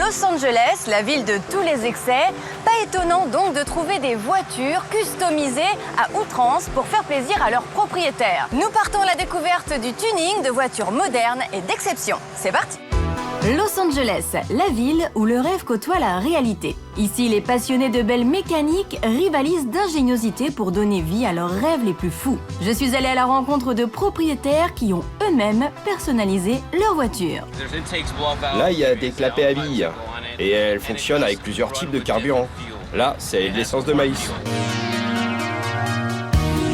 Los Angeles, la ville de tous les excès. Pas étonnant donc de trouver des voitures customisées à outrance pour faire plaisir à leurs propriétaires. Nous partons à la découverte du tuning de voitures modernes et d'exception. C'est parti! Los Angeles, la ville où le rêve côtoie la réalité. Ici, les passionnés de belles mécaniques rivalisent d'ingéniosité pour donner vie à leurs rêves les plus fous. Je suis allée à la rencontre de propriétaires qui ont eux-mêmes personnalisé leur voiture. Là, il y a des clapets à billes et elles fonctionnent avec plusieurs types de carburant. Là, c'est de l'essence de maïs.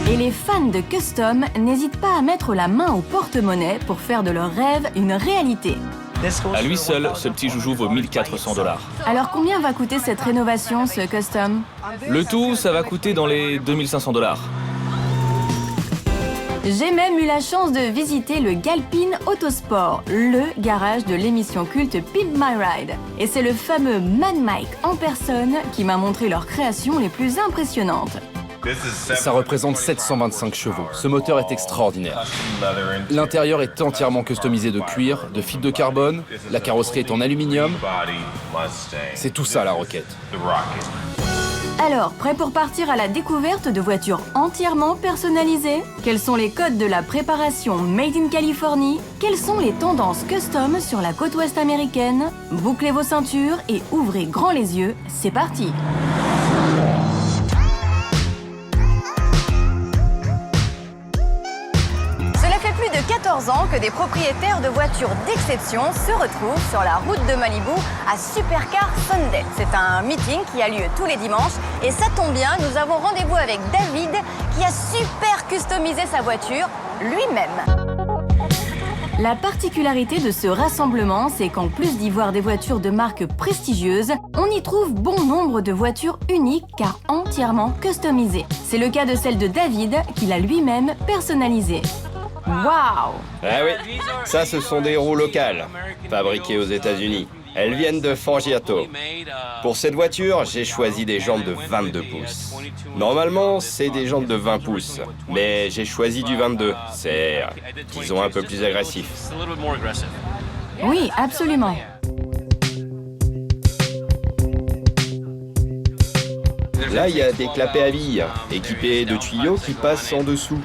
Et les fans de custom n'hésitent pas à mettre la main au porte-monnaie pour faire de leurs rêves une réalité. À lui seul, ce petit joujou vaut 1 400 $. Alors combien va coûter cette rénovation, ce custom? Le tout, ça va coûter dans les 2 500 $. J'ai même eu la chance de visiter le Galpin Autosport, le garage de l'émission culte Pimp My Ride. Et c'est le fameux Mad Mike en personne qui m'a montré leurs créations les plus impressionnantes. Ça représente 725 chevaux. Ce moteur est extraordinaire. L'intérieur est entièrement customisé de cuir, de fibre de carbone. La carrosserie est en aluminium. C'est tout ça la Rocket. Alors, prêt pour partir à la découverte de voitures entièrement personnalisées? Quels sont les codes de la préparation Made in Californie? Quelles sont les tendances custom sur la côte ouest américaine? Bouclez vos ceintures et ouvrez grand les yeux, c'est parti! Plus de 14 ans que des propriétaires de voitures d'exception se retrouvent sur la route de Malibu à Supercar Sunday. C'est un meeting qui a lieu tous les dimanches et ça tombe bien, nous avons rendez-vous avec David qui a super customisé sa voiture lui-même. La particularité de ce rassemblement, c'est qu'en plus d'y voir des voitures de marques prestigieuses, on y trouve bon nombre de voitures uniques car entièrement customisées. C'est le cas de celle de David qu'il a lui-même personnalisée. Waouh! Ah oui, ça ce sont des roues locales, fabriquées aux États-Unis. Elles viennent de Forgiato. Pour cette voiture, j'ai choisi des jantes de 22 pouces. Normalement, c'est des jantes de 20 pouces, mais j'ai choisi du 22. C'est, disons, un peu plus agressif. Oui, absolument. Là, il y a des clapets à billes, équipés de tuyaux qui passent en dessous.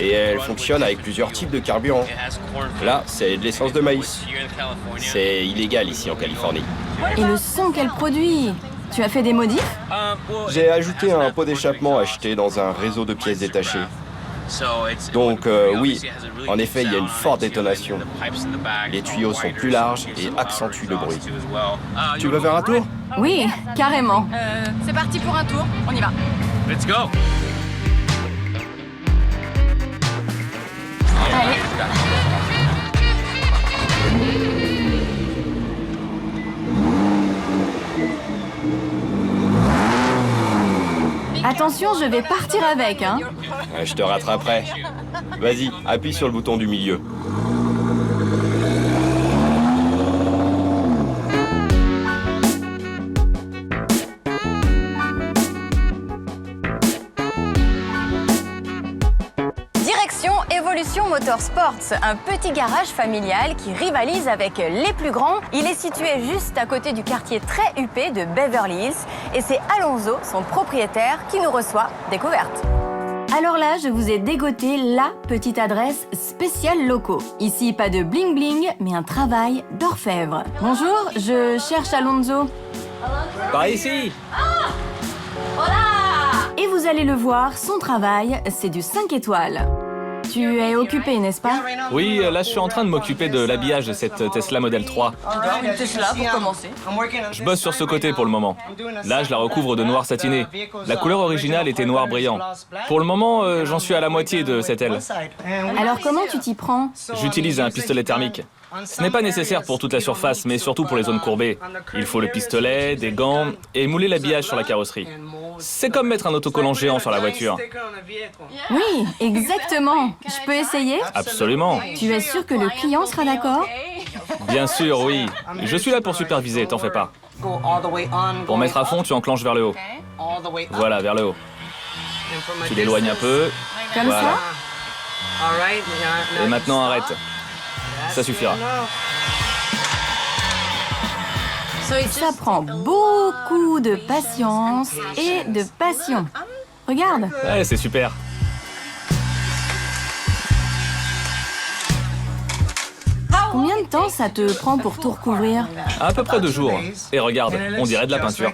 Et elles fonctionnent avec plusieurs types de carburant. Là, c'est de l'essence de maïs. C'est illégal ici en Californie. Et le son qu'elle produit! Tu as fait des modifs? J'ai ajouté un pot d'échappement acheté dans un réseau de pièces détachées. Donc oui, en effet, il y a une forte détonation. Les tuyaux sont plus larges et accentuent le bruit. Tu veux faire un tour? Oui, carrément. C'est parti pour un tour, on y va. Let's go! Allez. Attention, je vais partir avec, hein. Je te rattraperai. Vas-y, appuie sur le bouton du milieu. Direction Evolution Motorsports, un petit garage familial qui rivalise avec les plus grands. Il est situé juste à côté du quartier très huppé de Beverly Hills et c'est Alonso, son propriétaire, qui nous reçoit. Découverte. Alors là, je vous ai dégoté la petite adresse spéciale locaux. Ici, pas de bling bling, mais un travail d'orfèvre. Bonjour, je cherche Alonso. Par ici! Et vous allez le voir, son travail, c'est du 5 étoiles. Tu es occupé, n'est-ce pas? Oui, là je suis en train de m'occuper de l'habillage de cette Tesla Model 3. Une Tesla pour commencer. Je bosse sur ce côté pour le moment. Là, je la recouvre de noir satiné. La couleur originale était noir brillant. Pour le moment, j'en suis à la moitié de cette aile. Alors comment tu t'y prends? J'utilise un pistolet thermique. Ce n'est pas nécessaire pour toute la surface, mais surtout pour les zones courbées. Il faut le pistolet, des gants et mouler l'habillage sur la carrosserie. C'est comme mettre un autocollant géant sur la voiture. Oui, exactement. Je peux essayer? Absolument. Tu es sûr que le client sera d'accord? Bien sûr, oui. Je suis là pour superviser, t'en fais pas. Pour mettre à fond, tu enclenches vers le haut. Voilà, vers le haut. Tu l'éloignes un peu. Comme Voilà. ça? Et maintenant, arrête. Ça suffira. Ça prend beaucoup de patience et de passion. Regarde. Ouais, c'est super. Combien de temps ça te prend pour tout recouvrir? À peu près 2 jours. Et regarde, on dirait de la peinture.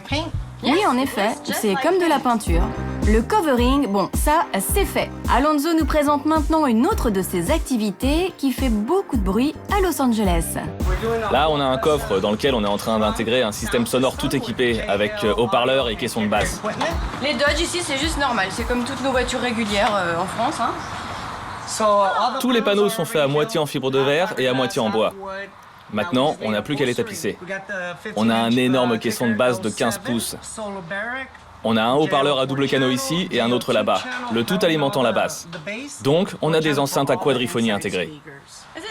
Oui, en effet, c'est comme de la peinture. Le covering, bon, ça, c'est fait. Alonso nous présente maintenant une autre de ses activités qui fait beaucoup de bruit à Los Angeles. Là, on a un coffre dans lequel on est en train d'intégrer un système sonore tout équipé avec haut-parleurs et caissons de basse. Les Dodge ici, c'est juste normal. C'est comme toutes nos voitures régulières en France. Hein. Tous les panneaux sont faits à moitié en fibre de verre et à moitié en bois. Maintenant, on n'a plus qu'à les tapisser. On a un énorme caisson de basse de 15 pouces. On a un haut-parleur à double canot ici et un autre là-bas, le tout alimentant la basse. Donc, on a des enceintes à quadriphonie intégrées.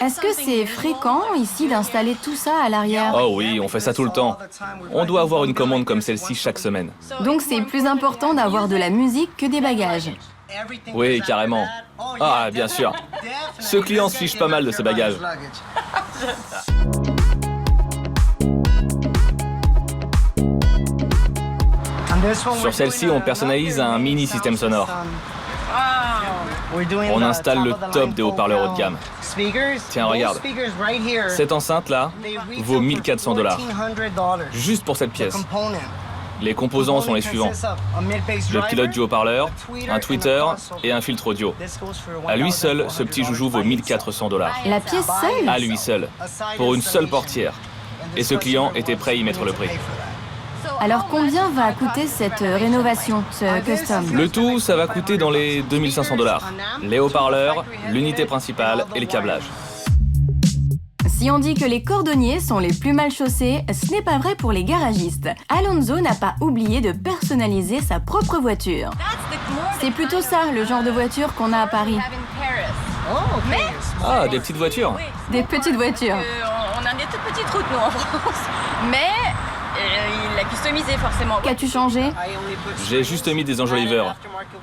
Est-ce que c'est fréquent ici d'installer tout ça à l'arrière? Oh oui, on fait ça tout le temps. On doit avoir une commande comme celle-ci chaque semaine. Donc c'est plus important d'avoir de la musique que des bagages. Oui, carrément. Ah, bien sûr. Ce client se fiche pas mal de ses bagages. Sur celle-ci, on personnalise un mini système sonore. On installe le top des haut-parleurs haut de gamme. Tiens, regarde. Cette enceinte-là vaut 1 400 $. Juste pour cette pièce. Les composants sont les suivants. Le pilote du haut-parleur, un tweeter et un filtre audio. À lui seul, ce petit joujou vaut 1 400 $. La pièce seule? À lui seul. Pour une seule portière. Et ce client était prêt à y mettre le prix. Alors combien va coûter cette rénovation, ce custom? Le tout, ça va coûter dans les 2 500 $. Les haut-parleurs, l'unité principale et les câblages. Si on dit que les cordonniers sont les plus mal chaussés, ce n'est pas vrai pour les garagistes. Alonso n'a pas oublié de personnaliser sa propre voiture. C'est plutôt ça, le genre de voiture qu'on a à Paris. Ah, des petites voitures. Des petites voitures. On a des toutes petites routes, nous, en France. Mais il l'a customisé, forcément. Qu'as-tu changé? J'ai juste mis des enjoliveurs.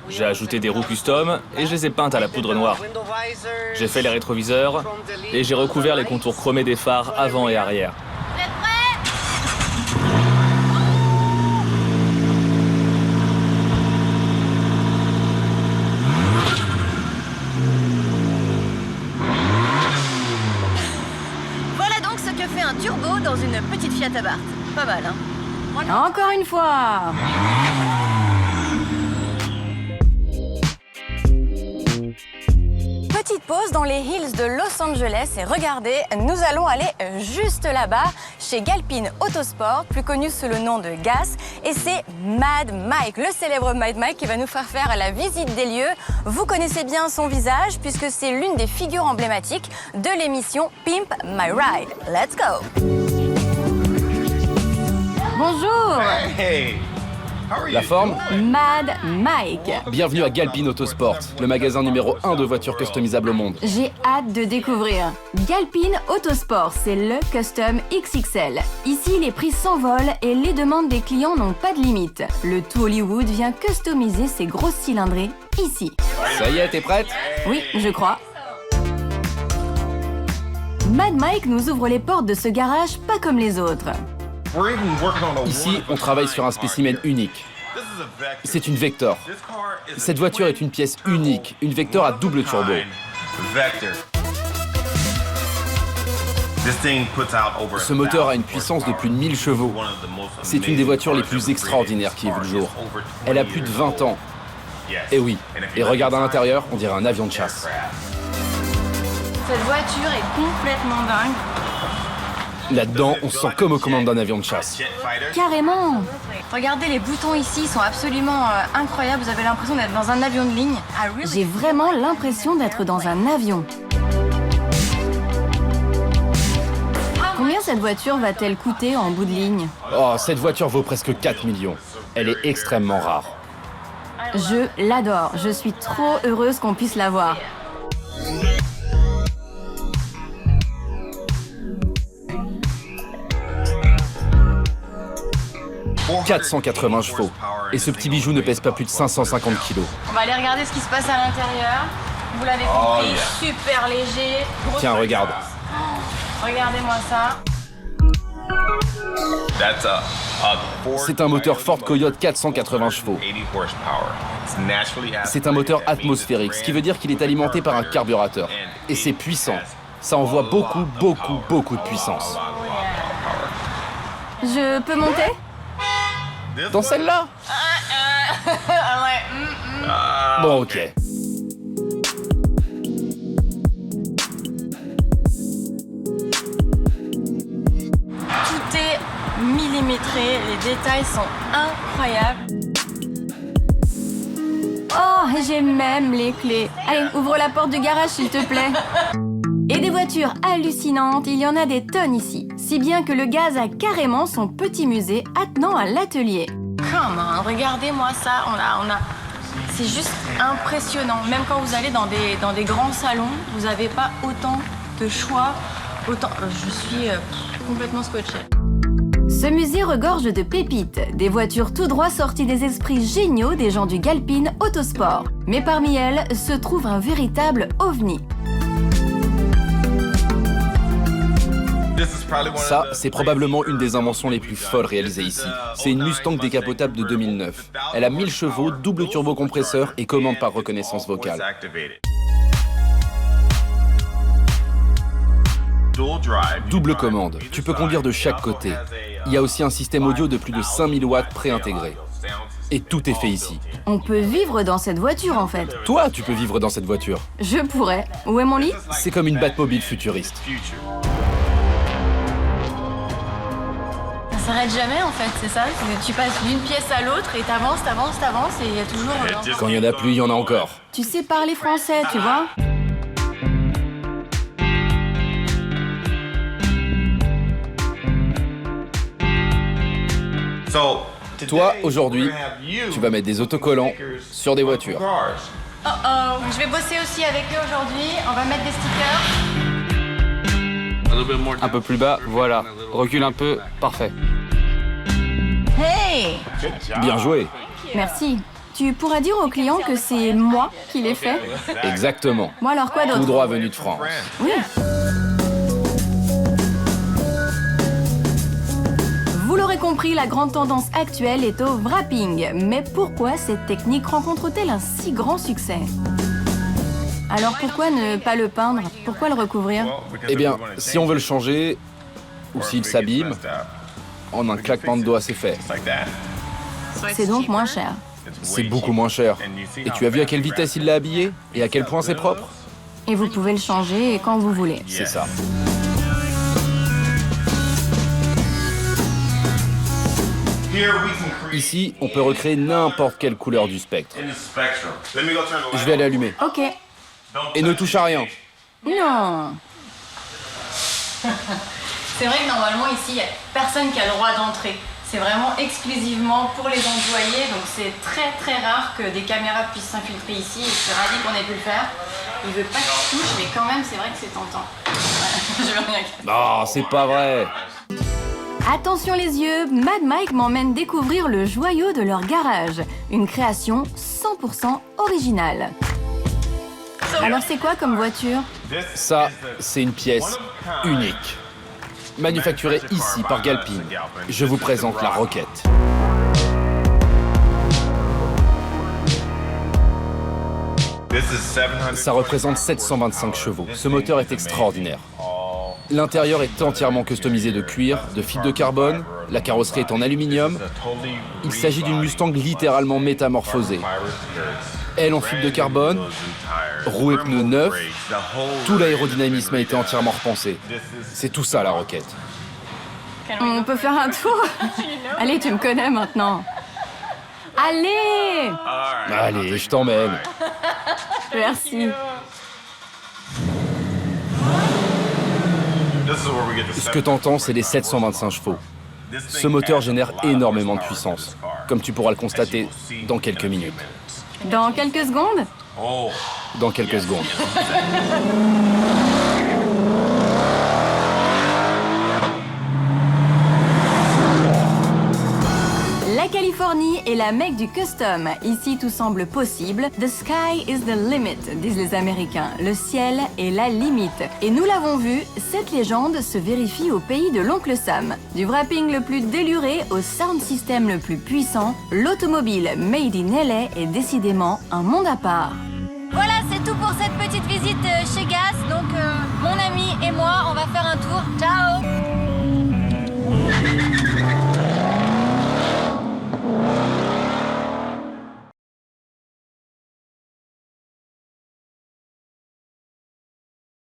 J'ai ajouté des roues custom et je les ai peintes à la poudre noire. J'ai fait les rétroviseurs et j'ai recouvert les contours chromés des phares avant et arrière. Vous êtes prêts? Voilà donc ce que fait un turbo dans une petite Fiat Abarth. Pas mal, hein? Encore une fois. Petite pause dans les hills de Los Angeles et regardez, nous allons aller juste là-bas chez Galpin Autosport, plus connu sous le nom de GAS, et c'est Mad Mike, le célèbre Mad Mike qui va nous faire la visite des lieux. Vous connaissez bien son visage puisque c'est l'une des figures emblématiques de l'émission Pimp My Ride. Let's go! Bonjour! La forme? Mad Mike. Bienvenue à Galpin Autosport, le magasin numéro 1 de voitures customisables au monde. J'ai hâte de découvrir. Galpin Autosport, c'est le custom XXL. Ici, les prix s'envolent et les demandes des clients n'ont pas de limite. Le tout Hollywood vient customiser ses grosses cylindrées ici. Ça y est, t'es prête? Oui, je crois. Mad Mike nous ouvre les portes de ce garage pas comme les autres. Ici, on travaille sur un spécimen unique. C'est une Vector. Cette voiture est une pièce unique, une Vector à double turbo. Ce moteur a une puissance de plus de 1000 chevaux. C'est une des voitures les plus extraordinaires qui ait vu le jour. Elle a plus de 20 ans. Et oui, et regarde à l'intérieur, on dirait un avion de chasse. Cette voiture est complètement dingue. Là-dedans, on se sent comme aux commandes d'un avion de chasse. Carrément. Regardez, les boutons ici, ils sont absolument incroyables. Vous avez l'impression d'être dans un avion de ligne. J'ai vraiment l'impression d'être dans un avion. Combien cette voiture va-t-elle coûter en bout de ligne? Oh, cette voiture vaut presque 4 millions. Elle est extrêmement rare. Je l'adore. Je suis trop heureuse qu'on puisse l'avoir. « 480 chevaux. Et ce petit bijou ne pèse pas plus de 550 kilos. On va aller regarder ce qui se passe à l'intérieur. Vous l'avez compris, super léger. Tiens, regarde. Regardez-moi ça. C'est un moteur Ford Coyote 480 chevaux. C'est un moteur atmosphérique, ce qui veut dire qu'il est alimenté par un carburateur. Et c'est puissant. Ça envoie beaucoup de puissance. Je peux monter? Dans celle-là? Bon, ok. Tout est millimétré, les détails sont incroyables. Oh, j'ai même les clés. Allez, ouvre la porte du garage s'il te plaît. Et des voitures hallucinantes, il y en a des tonnes ici. Si bien que le gaz a carrément son petit musée attenant à l'atelier. Come on, regardez-moi ça, on a... C'est juste impressionnant. Même quand vous allez dans des grands salons, vous n'avez pas autant de choix, autant... Je suis complètement scotchée. Ce musée regorge de pépites, des voitures tout droit sorties des esprits géniaux des gens du Galpin Autosport. Mais parmi elles se trouve un véritable ovni. Ça, c'est probablement une des inventions les plus folles réalisées ici. C'est une Mustang décapotable de 2009. Elle a 1000 chevaux, double turbocompresseur et commande par reconnaissance vocale. Double commande, tu peux conduire de chaque côté. Il y a aussi un système audio de plus de 5000 watts préintégré. Et tout est fait ici. On peut vivre dans cette voiture en fait. Toi, tu peux vivre dans cette voiture. Je pourrais. Où est mon lit? C'est comme une Batmobile futuriste. Ça s'arrête jamais en fait, c'est ça? Tu passes d'une pièce à l'autre et t'avances et il y a toujours... Quand il y en a plus, il y en a encore. Tu sais parler français, tu vois? Toi, aujourd'hui, tu vas mettre des autocollants sur des voitures. Oh oh, je vais bosser aussi avec eux aujourd'hui, on va mettre des stickers. Un peu plus bas, voilà. Recule un peu, parfait. Hey! Bien joué. Merci. Tu pourras dire aux clients que c'est moi qui l'ai fait? Exactement. Moi alors quoi d'autre? Tout droit venu de France. Oui. Vous l'aurez compris, la grande tendance actuelle est au wrapping. Mais pourquoi cette technique rencontre-t-elle un si grand succès? Alors pourquoi ne pas le peindre? Pourquoi le recouvrir? Eh bien, si on veut le changer, ou s'il s'abîme, en un claquement de doigts, c'est fait. C'est donc moins cher. C'est beaucoup moins cher. Et tu as vu à quelle vitesse il l'a habillé? Et à quel point c'est propre? Et vous pouvez le changer quand vous voulez. C'est ça. Ici, on peut recréer n'importe quelle couleur du spectre. Je vais aller allumer. Ok. Et ne touche à rien. Non. C'est vrai que normalement ici, il n'y a personne qui a le droit d'entrer. C'est vraiment exclusivement pour les employés, donc c'est très rare que des caméras puissent s'infiltrer ici. Et je suis ravie qu'on ait pu le faire. Il veut pas qu'il touche, mais quand même, c'est vrai que c'est tentant. Ouais, je veux rien. Non, c'est pas vrai. Attention les yeux, Mad Mike m'emmène découvrir le joyau de leur garage. Une création 100% originale. Alors c'est quoi comme voiture? Ça, c'est une pièce unique. Manufacturée ici par Galpin. Je vous présente la Rocket. Ça représente 725 chevaux. Ce moteur est extraordinaire. L'intérieur est entièrement customisé de cuir, de fibre de carbone, la carrosserie est en aluminium. Il s'agit d'une Mustang littéralement métamorphosée. Aile en fibre de carbone, roues et pneus neufs, tout l'aérodynamisme a été entièrement repensé. C'est tout ça la Rocket. On peut faire un tour? Allez, tu me connais maintenant. Allez! Allez, je t'emmène. Merci. Ce que t'entends, c'est les 725 chevaux. Ce moteur génère énormément de puissance, comme tu pourras le constater dans quelques minutes. Dans quelques secondes? Dans quelques secondes. La Californie est est la mecque du custom. Ici, tout semble possible. The sky is the limit, disent les Américains. Le ciel est la limite. Et nous l'avons vu, cette légende se vérifie au pays de l'oncle Sam. Du wrapping le plus déluré au sound system le plus puissant, l'automobile Made in LA est décidément un monde à part. Voilà, c'est